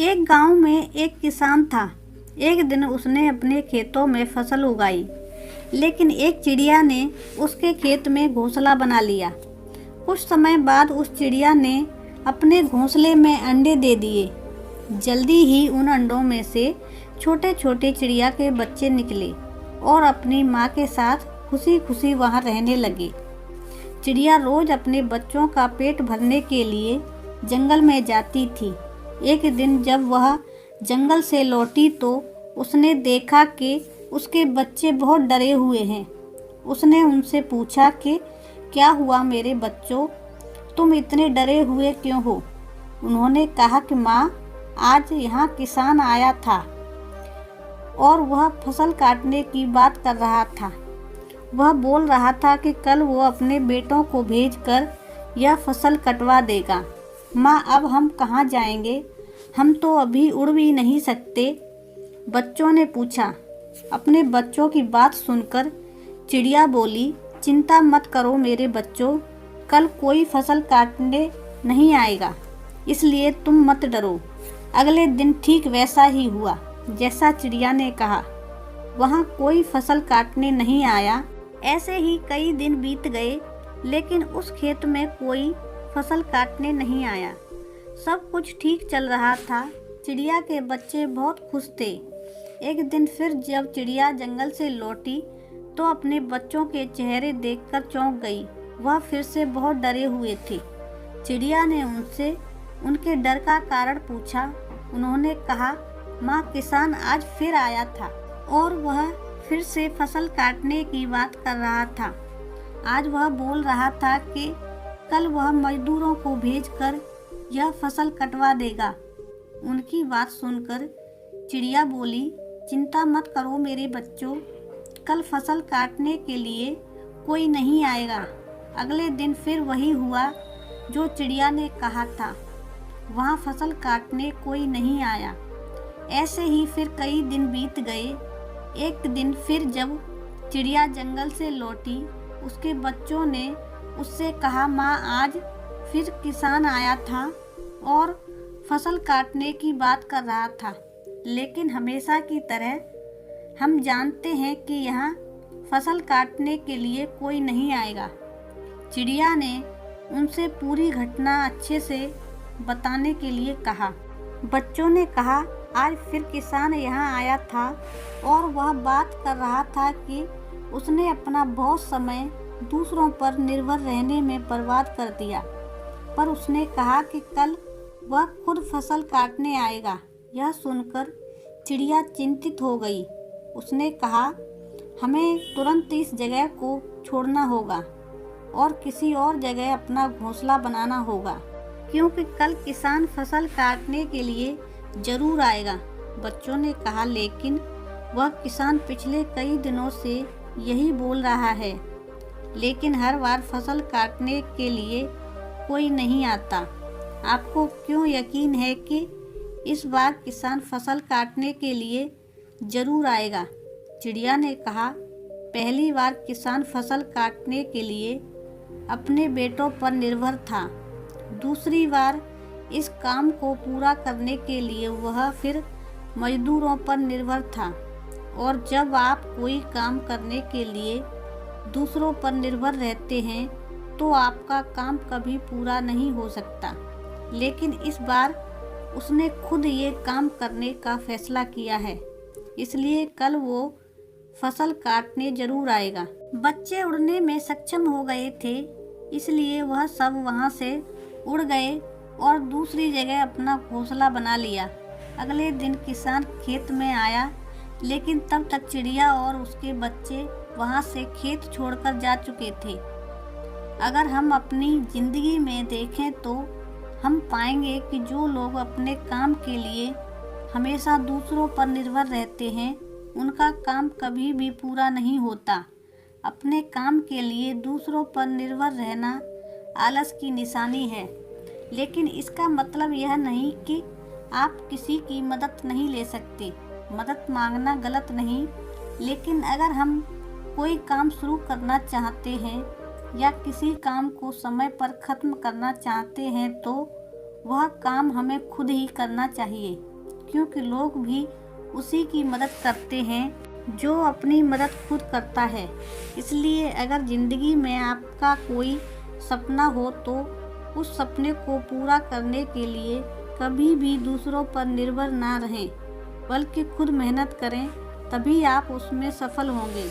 एक गांव में एक किसान था। एक दिन उसने अपने खेतों में फसल उगाई, लेकिन एक चिड़िया ने उसके खेत में घोंसला बना लिया। कुछ समय बाद उस चिड़िया ने अपने घोंसले में अंडे दे दिए। जल्दी ही उन अंडों में से छोटे छोटे चिड़िया के बच्चे निकले और अपनी माँ के साथ खुशी खुशी वहाँ रहने लगे। चिड़िया रोज अपने बच्चों का पेट भरने के लिए जंगल में जाती थी। एक दिन जब वह जंगल से लौटी तो उसने देखा कि उसके बच्चे बहुत डरे हुए हैं। उसने उनसे पूछा कि क्या हुआ मेरे बच्चों, तुम इतने डरे हुए क्यों हो? उन्होंने कहा कि माँ, आज यहाँ किसान आया था और वह फसल काटने की बात कर रहा था। वह बोल रहा था कि कल वो अपने बेटों को भेजकर यह फसल कटवा देगा। माँ, अब हम कहाँ जाएंगे? हम तो अभी उड़ भी नहीं सकते। बच्चों ने पूछा। अपने बच्चों की बात सुनकर चिड़िया बोली, चिंता मत करो मेरे बच्चों, कल कोई फसल काटने नहीं आएगा, इसलिए तुम मत डरो। अगले दिन ठीक वैसा ही हुआ जैसा चिड़िया ने कहा। वहाँ कोई फसल काटने नहीं आया। ऐसे ही कई दिन बीत गए, लेकिन उस खेत में कोई फसल काटने नहीं आया। सब कुछ ठीक चल रहा था। चिड़िया के बच्चे बहुत खुश थे। एक दिन फिर जब चिड़िया जंगल से लौटी तो अपने बच्चों के चेहरे देखकर चौंक गई। वह फिर से बहुत डरे हुए थे। चिड़िया ने उनसे उनके डर का कारण पूछा। उन्होंने कहा, माँ, किसान आज फिर आया था और वह फिर से फसल काटने की बात कर रहा था। आज वह बोल रहा था कि कल वह मजदूरों को भेजकर यह फसल कटवा देगा। उनकी बात सुनकर चिड़िया बोली, चिंता मत करो मेरे बच्चों, कल फसल काटने के लिए कोई नहीं आएगा। अगले दिन फिर वही हुआ जो चिड़िया ने कहा था। वहाँ फसल काटने कोई नहीं आया। ऐसे ही फिर कई दिन बीत गए। एक दिन फिर जब चिड़िया जंगल से लौटी, उसके बच्चों ने उससे कहा, माँ, आज फिर किसान आया था और फसल काटने की बात कर रहा था, लेकिन हमेशा की तरह हम जानते हैं कि यहाँ फसल काटने के लिए कोई नहीं आएगा। चिड़िया ने उनसे पूरी घटना अच्छे से बताने के लिए कहा। बच्चों ने कहा, आज फिर किसान यहाँ आया था और वह बात कर रहा था कि उसने अपना बहुत समय दूसरों पर निर्भर रहने में बर्बाद कर दिया, पर उसने कहा कि कल वह खुद फसल काटने आएगा। यह सुनकर चिड़िया चिंतित हो गई। उसने कहा, हमें तुरंत इस जगह को छोड़ना होगा और किसी और जगह अपना घोंसला बनाना होगा, क्योंकि कल किसान फसल काटने के लिए जरूर आएगा। बच्चों ने कहा, लेकिन वह किसान पिछले कई दिनों से यही बोल रहा है, लेकिन हर बार फसल काटने के लिए कोई नहीं आता। आपको क्यों यकीन है कि इस बार किसान फसल काटने के लिए जरूर आएगा? चिड़िया ने कहा, पहली बार किसान फसल काटने के लिए अपने बेटों पर निर्भर था। दूसरी बार इस काम को पूरा करने के लिए वह फिर मजदूरों पर निर्भर था। और जब आप कोई काम करने के लिए दूसरों पर निर्भर रहते हैं तो आपका काम कभी पूरा नहीं हो सकता। लेकिन इस बार उसने खुद ये काम करने का फैसला किया है, इसलिए कल वो फसल काटने जरूर आएगा। बच्चे उड़ने में सक्षम हो गए थे, इसलिए वह सब वहाँ से उड़ गए और दूसरी जगह अपना घोंसला बना लिया। अगले दिन किसान खेत में आया, लेकिन तब तक चिड़िया और उसके बच्चे वहाँ से खेत छोड़कर जा चुके थे। अगर हम अपनी ज़िंदगी में देखें तो हम पाएंगे कि जो लोग अपने काम के लिए हमेशा दूसरों पर निर्भर रहते हैं, उनका काम कभी भी पूरा नहीं होता। अपने काम के लिए दूसरों पर निर्भर रहना आलस की निशानी है, लेकिन इसका मतलब यह नहीं कि आप किसी की मदद नहीं ले सकते। मदद मांगना गलत नहीं, लेकिन अगर हम कोई काम शुरू करना चाहते हैं या किसी काम को समय पर ख़त्म करना चाहते हैं तो वह काम हमें खुद ही करना चाहिए। क्योंकि लोग भी उसी की मदद करते हैं जो अपनी मदद खुद करता है। इसलिए अगर ज़िंदगी में आपका कोई सपना हो तो उस सपने को पूरा करने के लिए कभी भी दूसरों पर निर्भर ना रहें, बल्कि खुद मेहनत करें, तभी आप उसमें सफल होंगे।